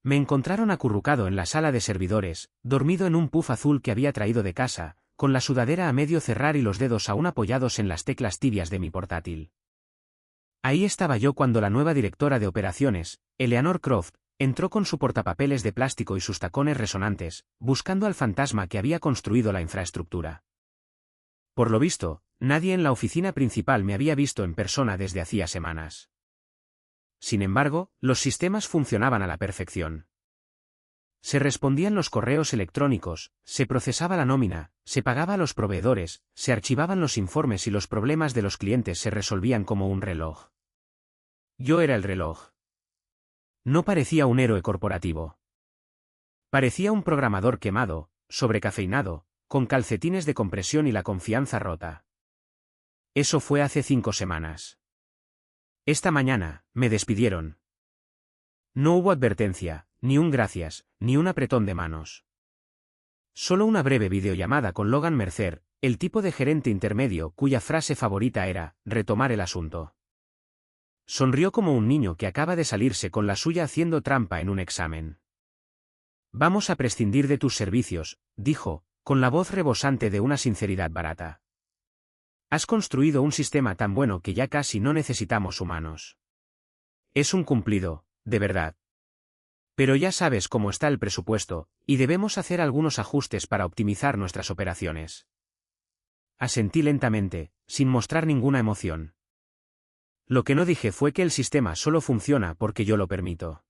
Me encontraron acurrucado en la sala de servidores, dormido en un puff azul que había traído de casa, con la sudadera a medio cerrar y los dedos aún apoyados en las teclas tibias de mi portátil. Ahí estaba yo cuando la nueva directora de operaciones, Eleanor Croft, entró con su portapapeles de plástico y sus tacones resonantes, buscando al fantasma que había construido la infraestructura. Por lo visto, nadie en la oficina principal me había visto en persona desde hacía semanas. Sin embargo, los sistemas funcionaban a la perfección. Se respondían los correos electrónicos, se procesaba la nómina, se pagaba a los proveedores, se archivaban los informes y los problemas de los clientes se resolvían como un reloj. Yo era el reloj. No parecía un héroe corporativo. Parecía un programador quemado, sobrecafeinado, con calcetines de compresión y la confianza rota. Eso fue hace 5 semanas. Esta mañana, me despidieron. No hubo advertencia, ni un gracias, ni un apretón de manos. Solo una breve videollamada con Logan Mercer, el tipo de gerente intermedio cuya frase favorita era, retomar el asunto. Sonrió como un niño que acaba de salirse con la suya haciendo trampa en un examen. Vamos a prescindir de tus servicios, dijo, con la voz rebosante de una sinceridad barata. Has construido un sistema tan bueno que ya casi no necesitamos humanos. Es un cumplido, de verdad. Pero ya sabes cómo está el presupuesto, y debemos hacer algunos ajustes para optimizar nuestras operaciones. Asentí lentamente, sin mostrar ninguna emoción. Lo que no dije fue que el sistema solo funciona porque yo lo permito.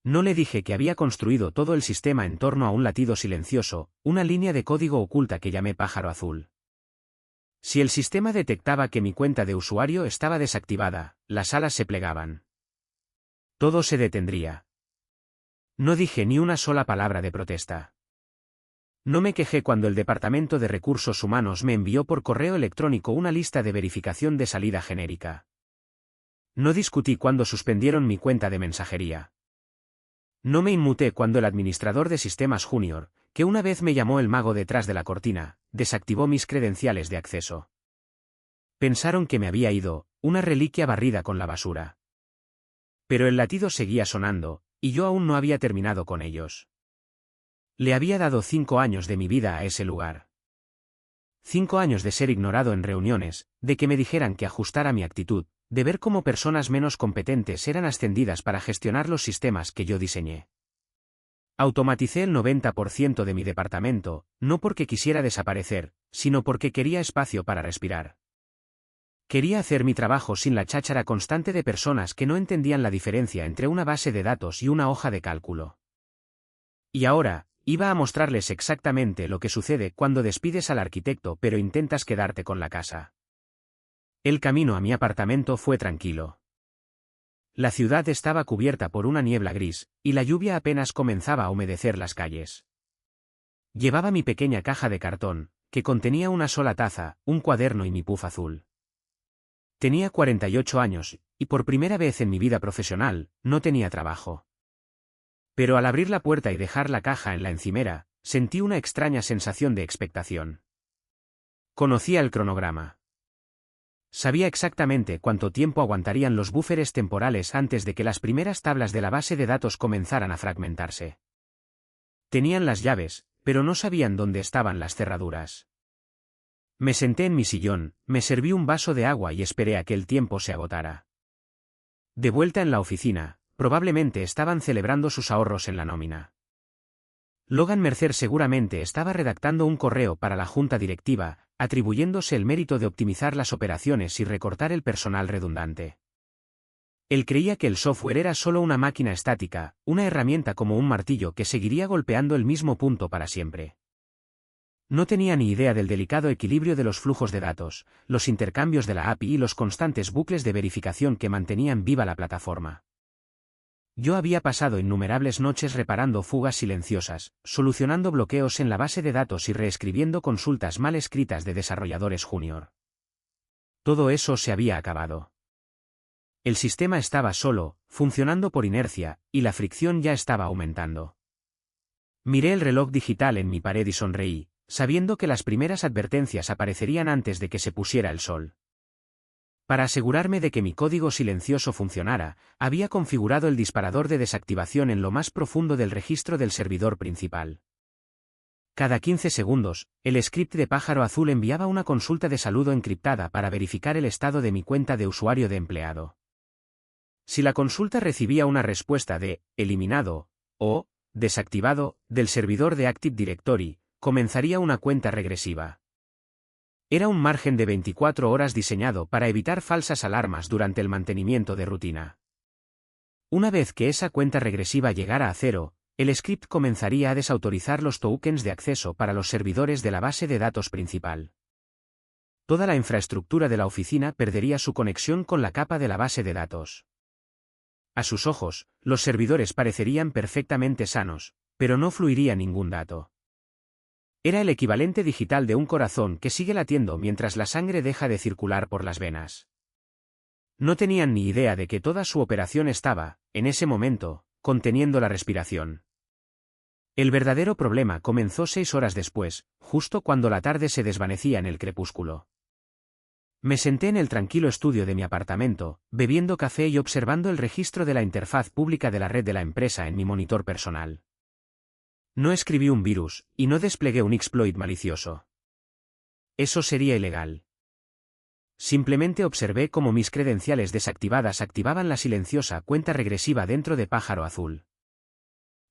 No le dije que había construido todo el sistema en torno a un latido silencioso, una línea de código oculta que llamé pájaro azul. Si el sistema detectaba que mi cuenta de usuario estaba desactivada, las alas se plegaban. Todo se detendría. No dije ni una sola palabra de protesta. No me quejé cuando el Departamento de Recursos Humanos me envió por correo electrónico una lista de verificación de salida genérica. No discutí cuando suspendieron mi cuenta de mensajería. No me inmuté cuando el administrador de sistemas junior, que una vez me llamó el mago detrás de la cortina, desactivó mis credenciales de acceso. Pensaron que me había ido, una reliquia barrida con la basura. Pero el latido seguía sonando, y yo aún no había terminado con ellos. Le había dado 5 años de mi vida a ese lugar. 5 años de ser ignorado en reuniones, de que me dijeran que ajustara mi actitud, de ver cómo personas menos competentes eran ascendidas para gestionar los sistemas que yo diseñé. Automaticé el 90% de mi departamento, no porque quisiera desaparecer, sino porque quería espacio para respirar. Quería hacer mi trabajo sin la cháchara constante de personas que no entendían la diferencia entre una base de datos y una hoja de cálculo. Y ahora, iba a mostrarles exactamente lo que sucede cuando despides al arquitecto pero intentas quedarte con la casa. El camino a mi apartamento fue tranquilo. La ciudad estaba cubierta por una niebla gris, y la lluvia apenas comenzaba a humedecer las calles. Llevaba mi pequeña caja de cartón, que contenía una sola taza, un cuaderno y mi puff azul. Tenía 48 años, y por primera vez en mi vida profesional, no tenía trabajo. Pero al abrir la puerta y dejar la caja en la encimera, sentí una extraña sensación de expectación. Conocía el cronograma. Sabía exactamente cuánto tiempo aguantarían los búferes temporales antes de que las primeras tablas de la base de datos comenzaran a fragmentarse. Tenían las llaves, pero no sabían dónde estaban las cerraduras. Me senté en mi sillón, me serví un vaso de agua y esperé a que el tiempo se agotara. De vuelta en la oficina, probablemente estaban celebrando sus ahorros en la nómina. Logan Mercer seguramente estaba redactando un correo para la junta directiva, atribuyéndose el mérito de optimizar las operaciones y recortar el personal redundante. Él creía que el software era solo una máquina estática, una herramienta como un martillo que seguiría golpeando el mismo punto para siempre. No tenía ni idea del delicado equilibrio de los flujos de datos, los intercambios de la API y los constantes bucles de verificación que mantenían viva la plataforma. Yo había pasado innumerables noches reparando fugas silenciosas, solucionando bloqueos en la base de datos y reescribiendo consultas mal escritas de desarrolladores junior. Todo eso se había acabado. El sistema estaba solo, funcionando por inercia, y la fricción ya estaba aumentando. Miré el reloj digital en mi pared y sonreí, sabiendo que las primeras advertencias aparecerían antes de que se pusiera el sol. Para asegurarme de que mi código silencioso funcionara, había configurado el disparador de desactivación en lo más profundo del registro del servidor principal. Cada 15 segundos, el script de Pájaro Azul enviaba una consulta de saludo encriptada para verificar el estado de mi cuenta de usuario de empleado. Si la consulta recibía una respuesta de «eliminado» o «desactivado» del servidor de Active Directory, comenzaría una cuenta regresiva. Era un margen de 24 horas diseñado para evitar falsas alarmas durante el mantenimiento de rutina. Una vez que esa cuenta regresiva llegara a cero, el script comenzaría a desautorizar los tokens de acceso para los servidores de la base de datos principal. Toda la infraestructura de la oficina perdería su conexión con la capa de la base de datos. A sus ojos, los servidores parecerían perfectamente sanos, pero no fluiría ningún dato. Era el equivalente digital de un corazón que sigue latiendo mientras la sangre deja de circular por las venas. No tenían ni idea de que toda su operación estaba, en ese momento, conteniendo la respiración. El verdadero problema comenzó 6 horas después, justo cuando la tarde se desvanecía en el crepúsculo. Me senté en el tranquilo estudio de mi apartamento, bebiendo café y observando el registro de la interfaz pública de la red de la empresa en mi monitor personal. No escribí un virus, y no desplegué un exploit malicioso. Eso sería ilegal. Simplemente observé cómo mis credenciales desactivadas activaban la silenciosa cuenta regresiva dentro de Pájaro Azul.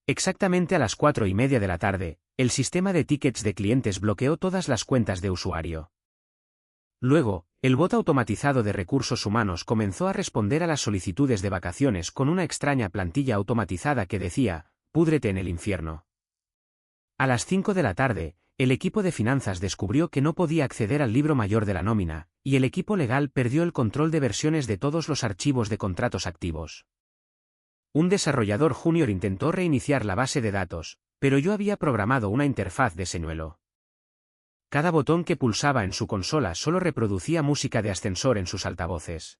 Exactamente a las 4:30 de la tarde, el sistema de tickets de clientes bloqueó todas las cuentas de usuario. Luego, el bot automatizado de recursos humanos comenzó a responder a las solicitudes de vacaciones con una extraña plantilla automatizada que decía, «Púdrete en el infierno». A las 5 de la tarde, el equipo de finanzas descubrió que no podía acceder al libro mayor de la nómina, y el equipo legal perdió el control de versiones de todos los archivos de contratos activos. Un desarrollador junior intentó reiniciar la base de datos, pero yo había programado una interfaz de señuelo. Cada botón que pulsaba en su consola solo reproducía música de ascensor en sus altavoces.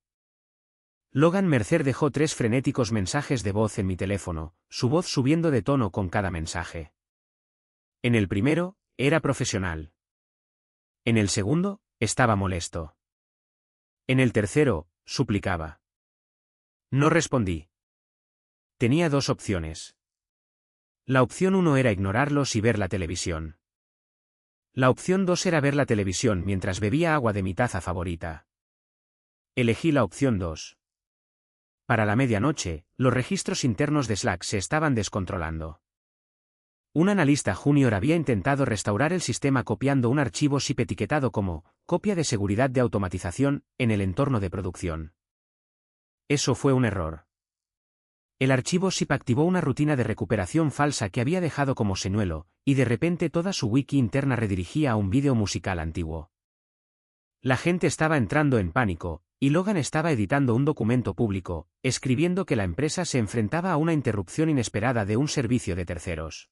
Logan Mercer dejó 3 frenéticos mensajes de voz en mi teléfono, su voz subiendo de tono con cada mensaje. En el primero, era profesional. En el segundo, estaba molesto. En el tercero, suplicaba. No respondí. Tenía 2 opciones. La opción 1 era ignorarlos y ver la televisión. La opción 2 era ver la televisión mientras bebía agua de mi taza favorita. Elegí la opción 2. Para la medianoche, los registros internos de Slack se estaban descontrolando. Un analista junior había intentado restaurar el sistema copiando un archivo zip etiquetado como «copia de seguridad de automatización» en el entorno de producción. Eso fue un error. El archivo zip activó una rutina de recuperación falsa que había dejado como señuelo, y de repente toda su wiki interna redirigía a un vídeo musical antiguo. La gente estaba entrando en pánico, y Logan estaba editando un documento público, escribiendo que la empresa se enfrentaba a una interrupción inesperada de un servicio de terceros.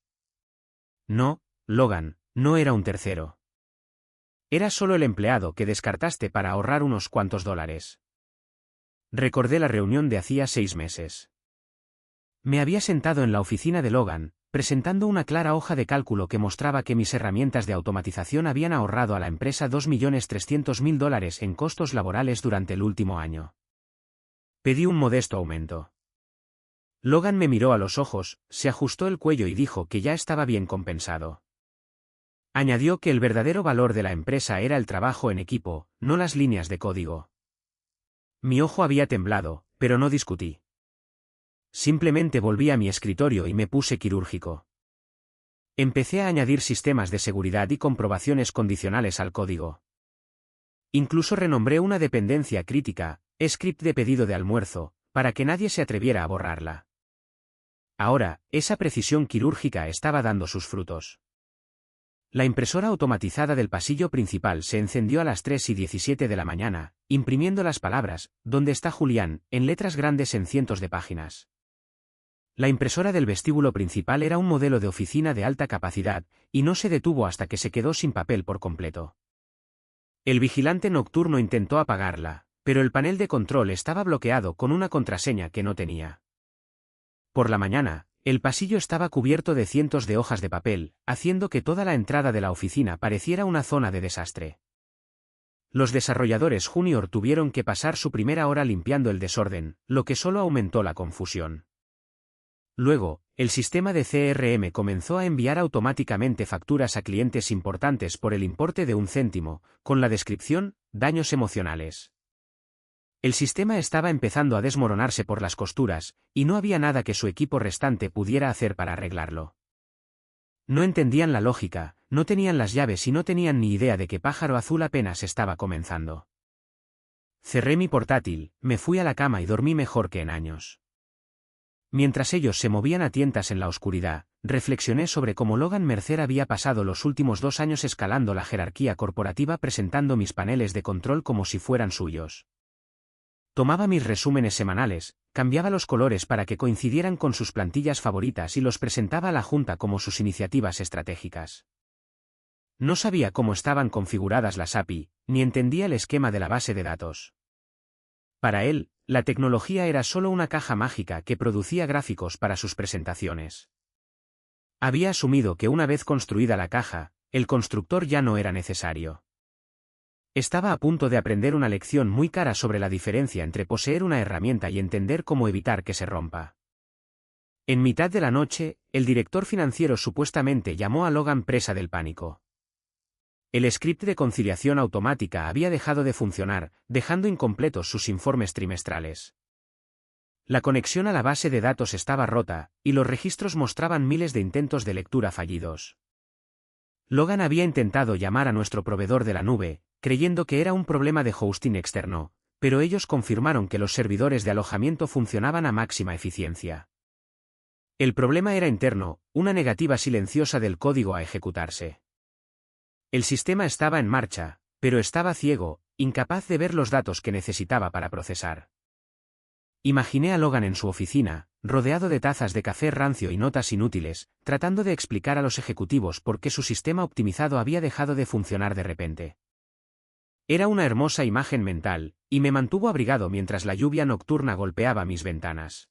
No, Logan, no era un tercero. Era solo el empleado que descartaste para ahorrar unos cuantos dólares. Recordé la reunión de hacía 6 meses. Me había sentado en la oficina de Logan, presentando una clara hoja de cálculo que mostraba que mis herramientas de automatización habían ahorrado a la empresa $2.300.000 en costos laborales durante el último año. Pedí un modesto aumento. Logan me miró a los ojos, se ajustó el cuello y dijo que ya estaba bien compensado. Añadió que el verdadero valor de la empresa era el trabajo en equipo, no las líneas de código. Mi ojo había temblado, pero no discutí. Simplemente volví a mi escritorio y me puse quirúrgico. Empecé a añadir sistemas de seguridad y comprobaciones condicionales al código. Incluso renombré una dependencia crítica, script de pedido de almuerzo, para que nadie se atreviera a borrarla. Ahora, esa precisión quirúrgica estaba dando sus frutos. La impresora automatizada del pasillo principal se encendió a las 3:17 de la mañana, imprimiendo las palabras, «¿Dónde está Julián?», en letras grandes en cientos de páginas. La impresora del vestíbulo principal era un modelo de oficina de alta capacidad, y no se detuvo hasta que se quedó sin papel por completo. El vigilante nocturno intentó apagarla, pero el panel de control estaba bloqueado con una contraseña que no tenía. Por la mañana, el pasillo estaba cubierto de cientos de hojas de papel, haciendo que toda la entrada de la oficina pareciera una zona de desastre. Los desarrolladores junior tuvieron que pasar su primera hora limpiando el desorden, lo que solo aumentó la confusión. Luego, el sistema de CRM comenzó a enviar automáticamente facturas a clientes importantes por el importe de 1 céntimo, con la descripción, daños emocionales. El sistema estaba empezando a desmoronarse por las costuras, y no había nada que su equipo restante pudiera hacer para arreglarlo. No entendían la lógica, no tenían las llaves y no tenían ni idea de que Pájaro Azul apenas estaba comenzando. Cerré mi portátil, me fui a la cama y dormí mejor que en años. Mientras ellos se movían a tientas en la oscuridad, reflexioné sobre cómo Logan Mercer había pasado los últimos 2 años escalando la jerarquía corporativa presentando mis paneles de control como si fueran suyos. Tomaba mis resúmenes semanales, cambiaba los colores para que coincidieran con sus plantillas favoritas y los presentaba a la junta como sus iniciativas estratégicas. No sabía cómo estaban configuradas las API, ni entendía el esquema de la base de datos. Para él, la tecnología era solo una caja mágica que producía gráficos para sus presentaciones. Había asumido que una vez construida la caja, el constructor ya no era necesario. Estaba a punto de aprender una lección muy cara sobre la diferencia entre poseer una herramienta y entender cómo evitar que se rompa. En mitad de la noche, el director financiero supuestamente llamó a Logan presa del pánico. El script de conciliación automática había dejado de funcionar, dejando incompletos sus informes trimestrales. La conexión a la base de datos estaba rota, y los registros mostraban miles de intentos de lectura fallidos. Logan había intentado llamar a nuestro proveedor de la nube, creyendo que era un problema de hosting externo, pero ellos confirmaron que los servidores de alojamiento funcionaban a máxima eficiencia. El problema era interno, una negativa silenciosa del código a ejecutarse. El sistema estaba en marcha, pero estaba ciego, incapaz de ver los datos que necesitaba para procesar. Imaginé a Logan en su oficina, rodeado de tazas de café rancio y notas inútiles, tratando de explicar a los ejecutivos por qué su sistema optimizado había dejado de funcionar de repente. Era una hermosa imagen mental, y me mantuvo abrigado mientras la lluvia nocturna golpeaba mis ventanas.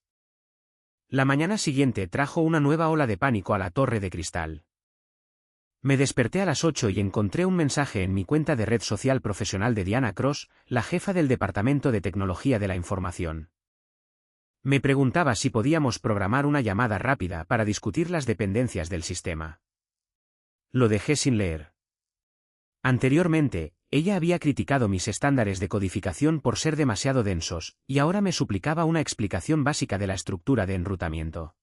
La mañana siguiente trajo una nueva ola de pánico a la torre de cristal. Me desperté a las 8 y encontré un mensaje en mi cuenta de red social profesional de Diana Cross, la jefa del Departamento de Tecnología de la Información. Me preguntaba si podíamos programar una llamada rápida para discutir las dependencias del sistema. Lo dejé sin leer. Anteriormente, ella había criticado mis estándares de codificación por ser demasiado densos, y ahora me suplicaba una explicación básica de la estructura de enrutamiento.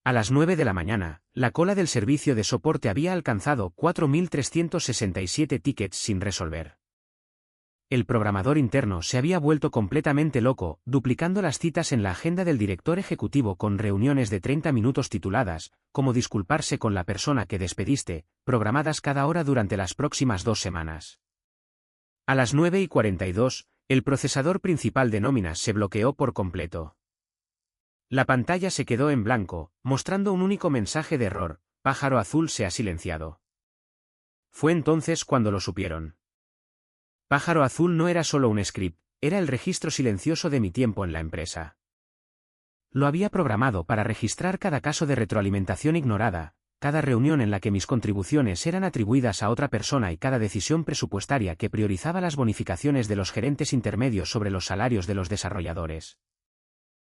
A las 9 de la mañana, la cola del servicio de soporte había alcanzado 4.367 tickets sin resolver. El programador interno se había vuelto completamente loco, duplicando las citas en la agenda del director ejecutivo con reuniones de 30 minutos tituladas, como disculparse con la persona que despediste, programadas cada hora durante las próximas 2 semanas. A las 9:42, el procesador principal de nóminas se bloqueó por completo. La pantalla se quedó en blanco, mostrando un único mensaje de error: Pájaro Azul se ha silenciado. Fue entonces cuando lo supieron. Pájaro Azul no era solo un script, era el registro silencioso de mi tiempo en la empresa. Lo había programado para registrar cada caso de retroalimentación ignorada, cada reunión en la que mis contribuciones eran atribuidas a otra persona y cada decisión presupuestaria que priorizaba las bonificaciones de los gerentes intermedios sobre los salarios de los desarrolladores.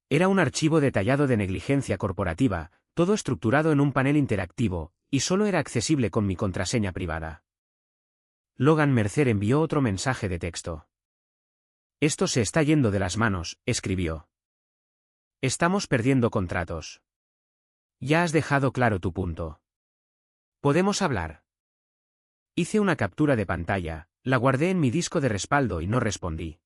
Era un archivo detallado de negligencia corporativa, todo estructurado en un panel interactivo, y solo era accesible con mi contraseña privada. Logan Mercer envió otro mensaje de texto. Esto se está yendo de las manos, escribió. Estamos perdiendo contratos. Ya has dejado claro tu punto. ¿Podemos hablar? Hice una captura de pantalla, la guardé en mi disco de respaldo y no respondí.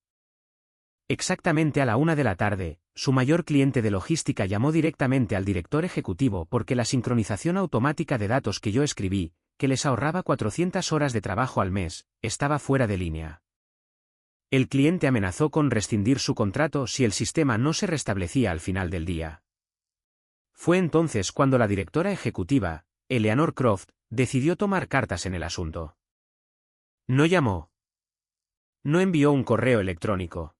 Exactamente a la 1 de la tarde, su mayor cliente de logística llamó directamente al director ejecutivo porque la sincronización automática de datos que yo escribí, que les ahorraba 400 horas de trabajo al mes, estaba fuera de línea. El cliente amenazó con rescindir su contrato si el sistema no se restablecía al final del día. Fue entonces cuando la directora ejecutiva, Eleanor Croft, decidió tomar cartas en el asunto. No llamó. No envió un correo electrónico.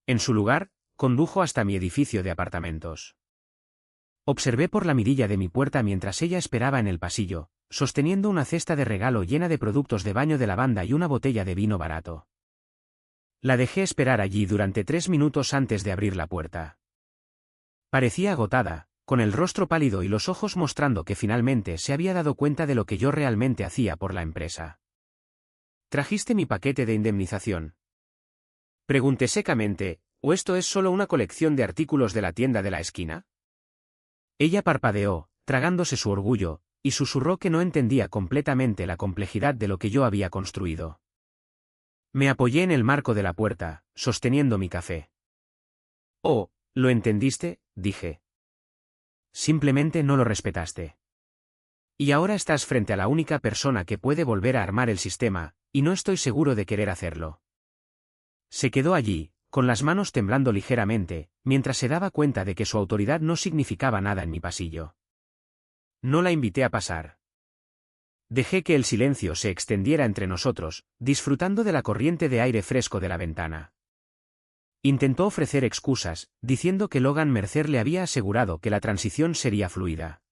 En su lugar, condujo hasta mi edificio de apartamentos. Observé por la mirilla de mi puerta mientras ella esperaba en el pasillo, sosteniendo una cesta de regalo llena de productos de baño de lavanda y una botella de vino barato. La dejé esperar allí durante 3 minutos antes de abrir la puerta. Parecía agotada, con el rostro pálido y los ojos mostrando que finalmente se había dado cuenta de lo que yo realmente hacía por la empresa. ¿Trajiste mi paquete de indemnización?, pregunté secamente, ¿o esto es solo una colección de artículos de la tienda de la esquina? Ella parpadeó, tragándose su orgullo, y susurró que no entendía completamente la complejidad de lo que yo había construido. Me apoyé en el marco de la puerta, sosteniendo mi café. «Oh, ¿lo entendiste?», dije. «Simplemente no lo respetaste. Y ahora estás frente a la única persona que puede volver a armar el sistema, y no estoy seguro de querer hacerlo». Se quedó allí, con las manos temblando ligeramente, mientras se daba cuenta de que su autoridad no significaba nada en mi pasillo. No la invité a pasar. Dejé que el silencio se extendiera entre nosotros, disfrutando de la corriente de aire fresco de la ventana. Intentó ofrecer excusas, diciendo que Logan Mercer le había asegurado que la transición sería fluida.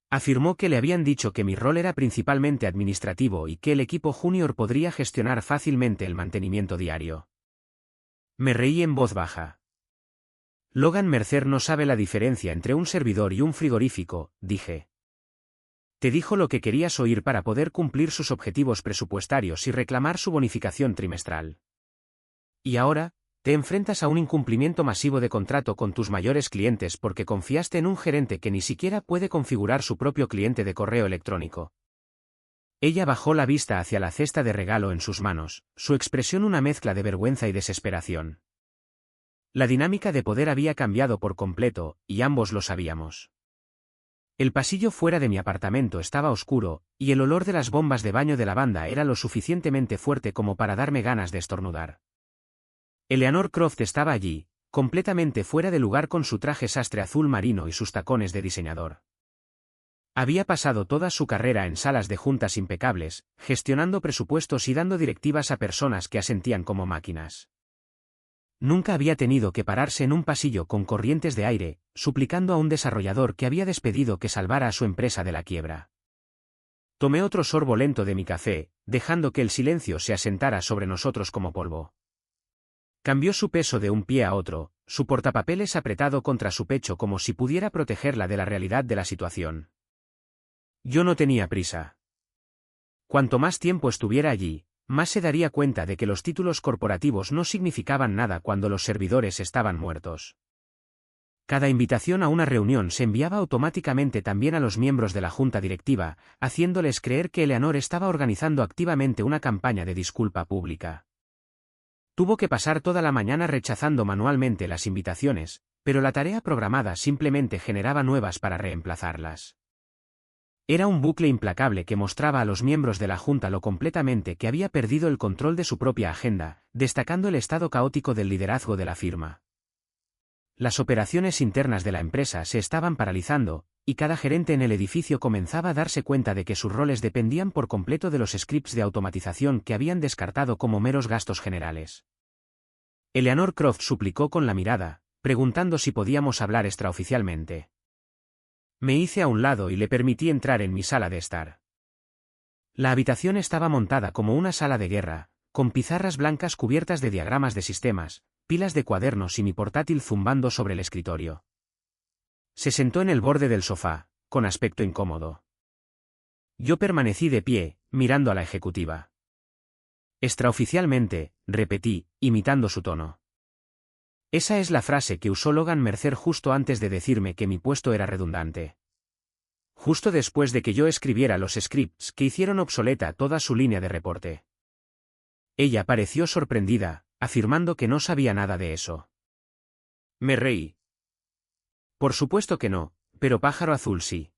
Afirmó que le habían dicho que mi rol era principalmente administrativo y que el equipo junior podría gestionar fácilmente el mantenimiento diario. Me reí en voz baja. Logan Mercer no sabe la diferencia entre un servidor y un frigorífico, dije. Te dijo lo que querías oír para poder cumplir sus objetivos presupuestarios y reclamar su bonificación trimestral. Y ahora, te enfrentas a un incumplimiento masivo de contrato con tus mayores clientes porque confiaste en un gerente que ni siquiera puede configurar su propio cliente de correo electrónico. Ella bajó la vista hacia la cesta de regalo en sus manos, su expresión una mezcla de vergüenza y desesperación. La dinámica de poder había cambiado por completo, y ambos lo sabíamos. El pasillo fuera de mi apartamento estaba oscuro, y el olor de las bombas de baño de lavanda era lo suficientemente fuerte como para darme ganas de estornudar. Eleanor Croft estaba allí, completamente fuera de lugar con su traje sastre azul marino y sus tacones de diseñador. Había pasado toda su carrera en salas de juntas impecables, gestionando presupuestos y dando directivas a personas que asentían como máquinas. Nunca había tenido que pararse en un pasillo con corrientes de aire, suplicando a un desarrollador que había despedido que salvara a su empresa de la quiebra. Tomé otro sorbo lento de mi café, dejando que el silencio se asentara sobre nosotros como polvo. Cambió su peso de un pie a otro, su portapapeles apretado contra su pecho como si pudiera protegerla de la realidad de la situación. Yo no tenía prisa. Cuanto más tiempo estuviera allí, más se daría cuenta de que los títulos corporativos no significaban nada cuando los servidores estaban muertos. Cada invitación a una reunión se enviaba automáticamente también a los miembros de la junta directiva, haciéndoles creer que Eleanor estaba organizando activamente una campaña de disculpa pública. Tuvo que pasar toda la mañana rechazando manualmente las invitaciones, pero la tarea programada simplemente generaba nuevas para reemplazarlas. Era un bucle implacable que mostraba a los miembros de la Junta lo completamente que había perdido el control de su propia agenda, destacando el estado caótico del liderazgo de la firma. Las operaciones internas de la empresa se estaban paralizando, y cada gerente en el edificio comenzaba a darse cuenta de que sus roles dependían por completo de los scripts de automatización que habían descartado como meros gastos generales. Eleanor Croft suplicó con la mirada, preguntando si podíamos hablar extraoficialmente. Me hice a un lado y le permití entrar en mi sala de estar. La habitación estaba montada como una sala de guerra, con pizarras blancas cubiertas de diagramas de sistemas, pilas de cuadernos y mi portátil zumbando sobre el escritorio. Se sentó en el borde del sofá, con aspecto incómodo. Yo permanecí de pie, mirando a la ejecutiva. Extraoficialmente, repetí, imitando su tono. Esa es la frase que usó Logan Mercer justo antes de decirme que mi puesto era redundante. Justo después de que yo escribiera los scripts que hicieron obsoleta toda su línea de reporte. Ella pareció sorprendida, afirmando que no sabía nada de eso. Me reí. Por supuesto que no, pero pájaro azul sí.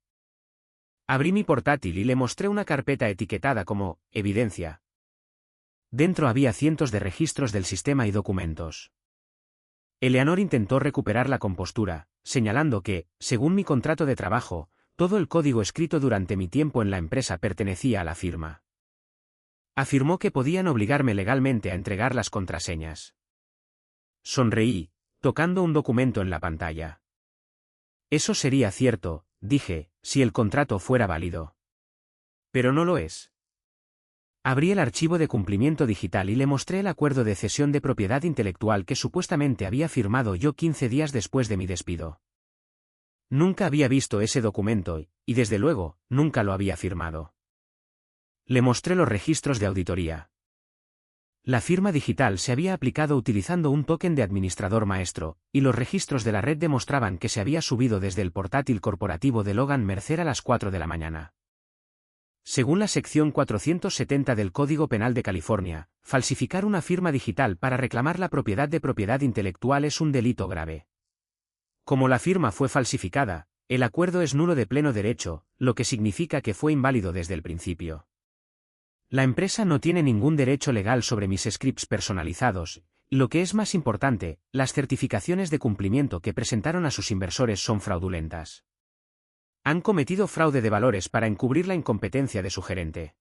Abrí mi portátil y le mostré una carpeta etiquetada como evidencia. Dentro había cientos de registros del sistema y documentos. Eleanor intentó recuperar la compostura, señalando que, según mi contrato de trabajo, todo el código escrito durante mi tiempo en la empresa pertenecía a la firma. Afirmó que podían obligarme legalmente a entregar las contraseñas. Sonreí, tocando un documento en la pantalla. Eso sería cierto, dije, si el contrato fuera válido. Pero no lo es. Abrí el archivo de cumplimiento digital y le mostré el acuerdo de cesión de propiedad intelectual que supuestamente había firmado yo 15 días después de mi despido. Nunca había visto ese documento y, desde luego, nunca lo había firmado. Le mostré los registros de auditoría. La firma digital se había aplicado utilizando un token de administrador maestro, y los registros de la red demostraban que se había subido desde el portátil corporativo de Logan Mercer a las 4 de la mañana. Según la sección 470 del Código Penal de California, falsificar una firma digital para reclamar la propiedad de propiedad intelectual es un delito grave. Como la firma fue falsificada, el acuerdo es nulo de pleno derecho, lo que significa que fue inválido desde el principio. La empresa no tiene ningún derecho legal sobre mis scripts personalizados, y lo que es más importante, las certificaciones de cumplimiento que presentaron a sus inversores son fraudulentas. Han cometido fraude de valores para encubrir la incompetencia de su gerente.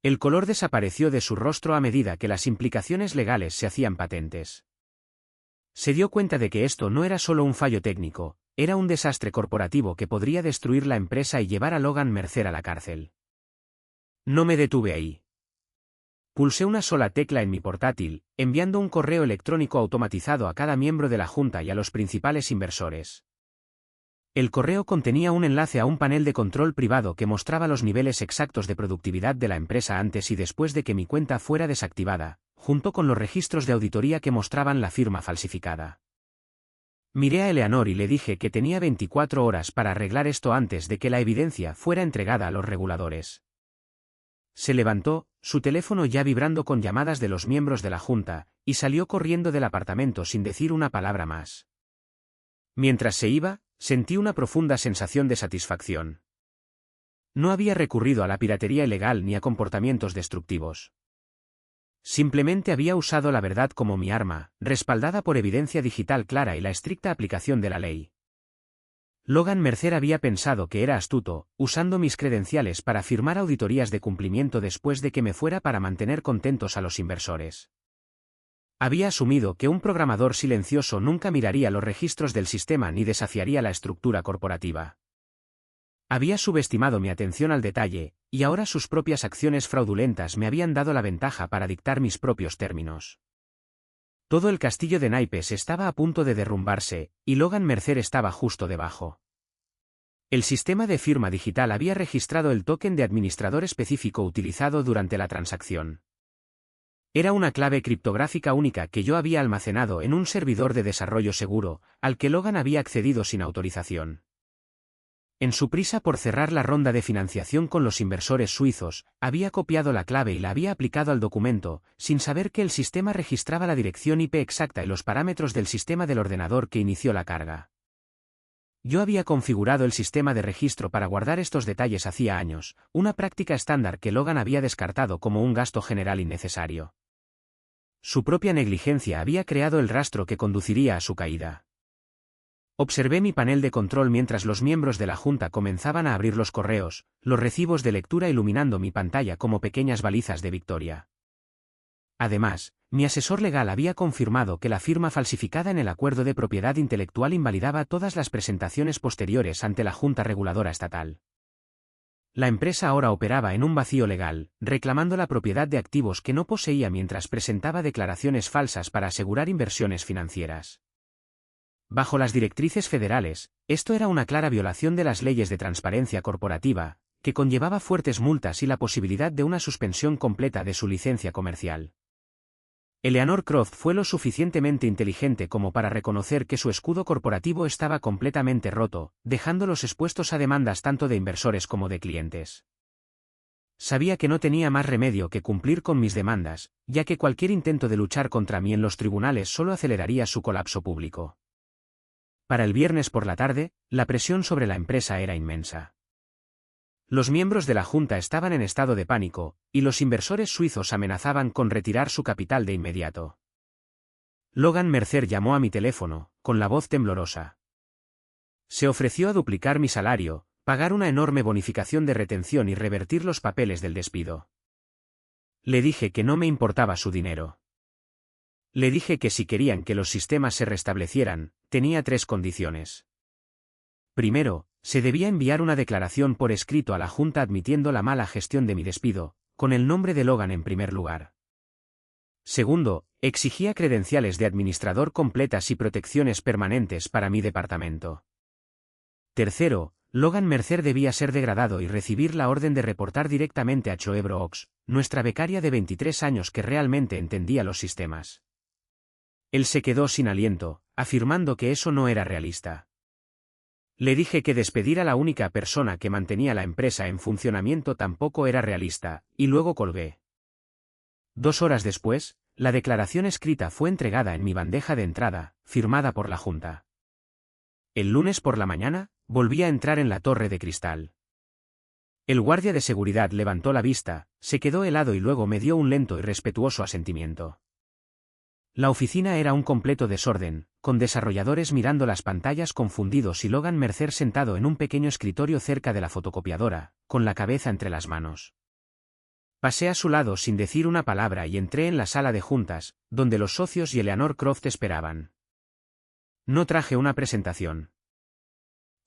El color desapareció de su rostro a medida que las implicaciones legales se hacían patentes. Se dio cuenta de que esto no era solo un fallo técnico, era un desastre corporativo que podría destruir la empresa y llevar a Logan Mercer a la cárcel. No me detuve ahí. Pulsé una sola tecla en mi portátil, enviando un correo electrónico automatizado a cada miembro de la junta y a los principales inversores. El correo contenía un enlace a un panel de control privado que mostraba los niveles exactos de productividad de la empresa antes y después de que mi cuenta fuera desactivada, junto con los registros de auditoría que mostraban la firma falsificada. Miré a Eleanor y le dije que tenía 24 horas para arreglar esto antes de que la evidencia fuera entregada a los reguladores. Se levantó, su teléfono ya vibrando con llamadas de los miembros de la junta, y salió corriendo del apartamento sin decir una palabra más. Mientras se iba, sentí una profunda sensación de satisfacción. No había recurrido a la piratería ilegal ni a comportamientos destructivos. Simplemente había usado la verdad como mi arma, respaldada por evidencia digital clara y la estricta aplicación de la ley. Logan Mercer había pensado que era astuto, usando mis credenciales para firmar auditorías de cumplimiento después de que me fuera para mantener contentos a los inversores. Había asumido que un programador silencioso nunca miraría los registros del sistema ni desafiaría la estructura corporativa. Había subestimado mi atención al detalle, y ahora sus propias acciones fraudulentas me habían dado la ventaja para dictar mis propios términos. Todo el castillo de naipes estaba a punto de derrumbarse, y Logan Mercer estaba justo debajo. El sistema de firma digital había registrado el token de administrador específico utilizado durante la transacción. Era una clave criptográfica única que yo había almacenado en un servidor de desarrollo seguro, al que Logan había accedido sin autorización. En su prisa por cerrar la ronda de financiación con los inversores suizos, había copiado la clave y la había aplicado al documento, sin saber que el sistema registraba la dirección IP exacta y los parámetros del sistema del ordenador que inició la carga. Yo había configurado el sistema de registro para guardar estos detalles hacía años, una práctica estándar que Logan había descartado como un gasto general innecesario. Su propia negligencia había creado el rastro que conduciría a su caída. Observé mi panel de control mientras los miembros de la junta comenzaban a abrir los correos, los recibos de lectura iluminando mi pantalla como pequeñas balizas de victoria. Además, mi asesor legal había confirmado que la firma falsificada en el acuerdo de propiedad intelectual invalidaba todas las presentaciones posteriores ante la Junta Reguladora Estatal. La empresa ahora operaba en un vacío legal, reclamando la propiedad de activos que no poseía mientras presentaba declaraciones falsas para asegurar inversiones financieras. Bajo las directrices federales, esto era una clara violación de las leyes de transparencia corporativa, que conllevaba fuertes multas y la posibilidad de una suspensión completa de su licencia comercial. Eleanor Croft fue lo suficientemente inteligente como para reconocer que su escudo corporativo estaba completamente roto, dejándolos expuestos a demandas tanto de inversores como de clientes. Sabía que no tenía más remedio que cumplir con mis demandas, ya que cualquier intento de luchar contra mí en los tribunales solo aceleraría su colapso público. Para el viernes por la tarde, la presión sobre la empresa era inmensa. Los miembros de la junta estaban en estado de pánico, y los inversores suizos amenazaban con retirar su capital de inmediato. Logan Mercer llamó a mi teléfono, con la voz temblorosa. Se ofreció a duplicar mi salario, pagar una enorme bonificación de retención y revertir los papeles del despido. Le dije que no me importaba su dinero. Le dije que si querían que los sistemas se restablecieran, tenía 3 condiciones. Primero, se debía enviar una declaración por escrito a la Junta admitiendo la mala gestión de mi despido, con el nombre de Logan en primer lugar. Segundo, exigía credenciales de administrador completas y protecciones permanentes para mi departamento. Tercero, Logan Mercer debía ser degradado y recibir la orden de reportar directamente a Chloe Brooks, nuestra becaria de 23 años que realmente entendía los sistemas. Él se quedó sin aliento, afirmando que eso no era realista. Le dije que despedir a la única persona que mantenía la empresa en funcionamiento tampoco era realista, y luego colgué. 2 horas después, la declaración escrita fue entregada en mi bandeja de entrada, firmada por la Junta. El lunes por la mañana, volví a entrar en la torre de cristal. El guardia de seguridad levantó la vista, se quedó helado y luego me dio un lento y respetuoso asentimiento. La oficina era un completo desorden, con desarrolladores mirando las pantallas confundidos y Logan Mercer sentado en un pequeño escritorio cerca de la fotocopiadora, con la cabeza entre las manos. Pasé a su lado sin decir una palabra y entré en la sala de juntas, donde los socios y Eleanor Croft esperaban. No traje una presentación.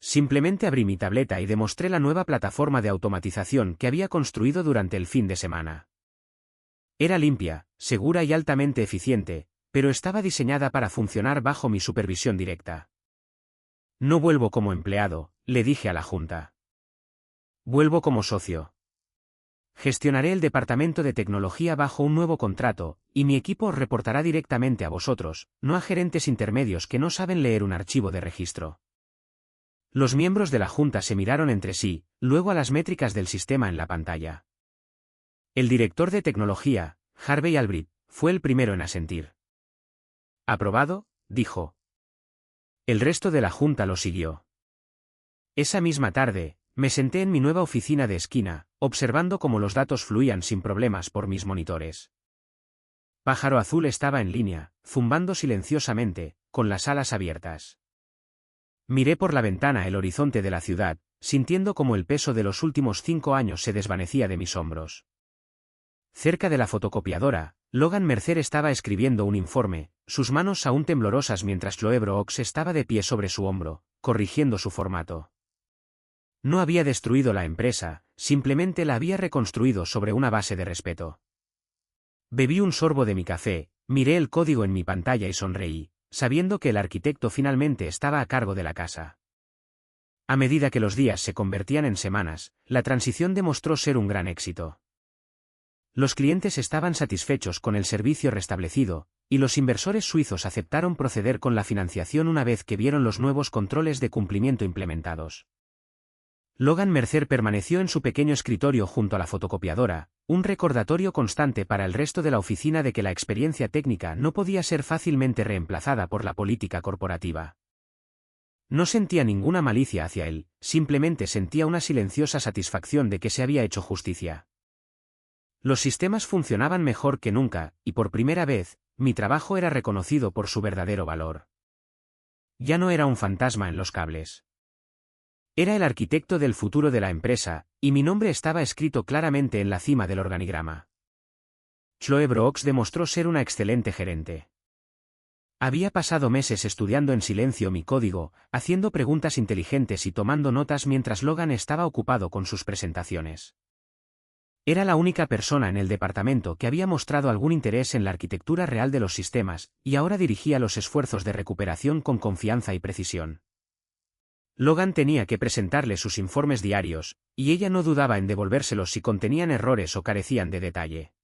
Simplemente abrí mi tableta y demostré la nueva plataforma de automatización que había construido durante el fin de semana. Era limpia, segura y altamente eficiente, pero estaba diseñada para funcionar bajo mi supervisión directa. No vuelvo como empleado, le dije a la Junta. Vuelvo como socio. Gestionaré el departamento de tecnología bajo un nuevo contrato, y mi equipo os reportará directamente a vosotros, no a gerentes intermedios que no saben leer un archivo de registro. Los miembros de la Junta se miraron entre sí, luego a las métricas del sistema en la pantalla. El director de tecnología, Harvey Albright, fue el primero en asentir. «Aprobado», dijo. El resto de la Junta lo siguió. Esa misma tarde, me senté en mi nueva oficina de esquina, observando cómo los datos fluían sin problemas por mis monitores. Pájaro Azul estaba en línea, zumbando silenciosamente, con las alas abiertas. Miré por la ventana el horizonte de la ciudad, sintiendo cómo el peso de los últimos 5 años se desvanecía de mis hombros. Cerca de la fotocopiadora, Logan Mercer estaba escribiendo un informe, sus manos aún temblorosas mientras Chloe Brooks estaba de pie sobre su hombro, corrigiendo su formato. No había destruido la empresa, simplemente la había reconstruido sobre una base de respeto. Bebí un sorbo de mi café, miré el código en mi pantalla y sonreí, sabiendo que el arquitecto finalmente estaba a cargo de la casa. A medida que los días se convertían en semanas, la transición demostró ser un gran éxito. Los clientes estaban satisfechos con el servicio restablecido, y los inversores suizos aceptaron proceder con la financiación una vez que vieron los nuevos controles de cumplimiento implementados. Logan Mercer permaneció en su pequeño escritorio junto a la fotocopiadora, un recordatorio constante para el resto de la oficina de que la experiencia técnica no podía ser fácilmente reemplazada por la política corporativa. No sentía ninguna malicia hacia él, simplemente sentía una silenciosa satisfacción de que se había hecho justicia. Los sistemas funcionaban mejor que nunca, y por primera vez, mi trabajo era reconocido por su verdadero valor. Ya no era un fantasma en los cables. Era el arquitecto del futuro de la empresa, y mi nombre estaba escrito claramente en la cima del organigrama. Chloe Brooks demostró ser una excelente gerente. Había pasado meses estudiando en silencio mi código, haciendo preguntas inteligentes y tomando notas mientras Logan estaba ocupado con sus presentaciones. Era la única persona en el departamento que había mostrado algún interés en la arquitectura real de los sistemas, y ahora dirigía los esfuerzos de recuperación con confianza y precisión. Logan tenía que presentarle sus informes diarios, y ella no dudaba en devolvérselos si contenían errores o carecían de detalle.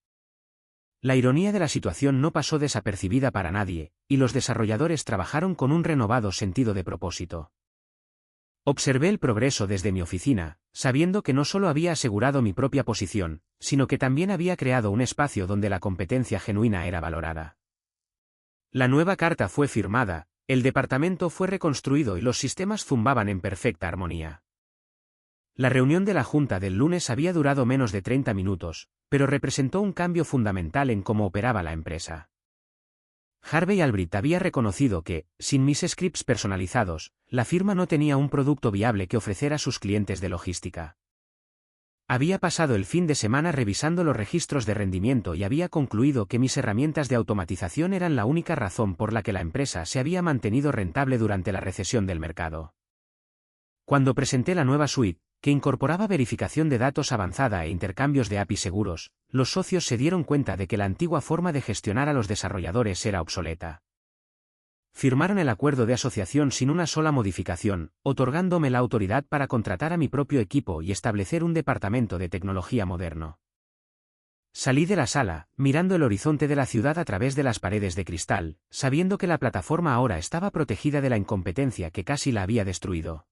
La ironía de la situación no pasó desapercibida para nadie, y los desarrolladores trabajaron con un renovado sentido de propósito. Observé el progreso desde mi oficina, sabiendo que no solo había asegurado mi propia posición, sino que también había creado un espacio donde la competencia genuina era valorada. La nueva carta fue firmada, el departamento fue reconstruido y los sistemas zumbaban en perfecta armonía. La reunión de la Junta del lunes había durado menos de 30 minutos, pero representó un cambio fundamental en cómo operaba la empresa. Harvey Albright había reconocido que, sin mis scripts personalizados, la firma no tenía un producto viable que ofrecer a sus clientes de logística. Había pasado el fin de semana revisando los registros de rendimiento y había concluido que mis herramientas de automatización eran la única razón por la que la empresa se había mantenido rentable durante la recesión del mercado. Cuando presenté la nueva suite, que incorporaba verificación de datos avanzada e intercambios de API seguros, los socios se dieron cuenta de que la antigua forma de gestionar a los desarrolladores era obsoleta. Firmaron el acuerdo de asociación sin una sola modificación, otorgándome la autoridad para contratar a mi propio equipo y establecer un departamento de tecnología moderno. Salí de la sala, mirando el horizonte de la ciudad a través de las paredes de cristal, sabiendo que la plataforma ahora estaba protegida de la incompetencia que casi la había destruido.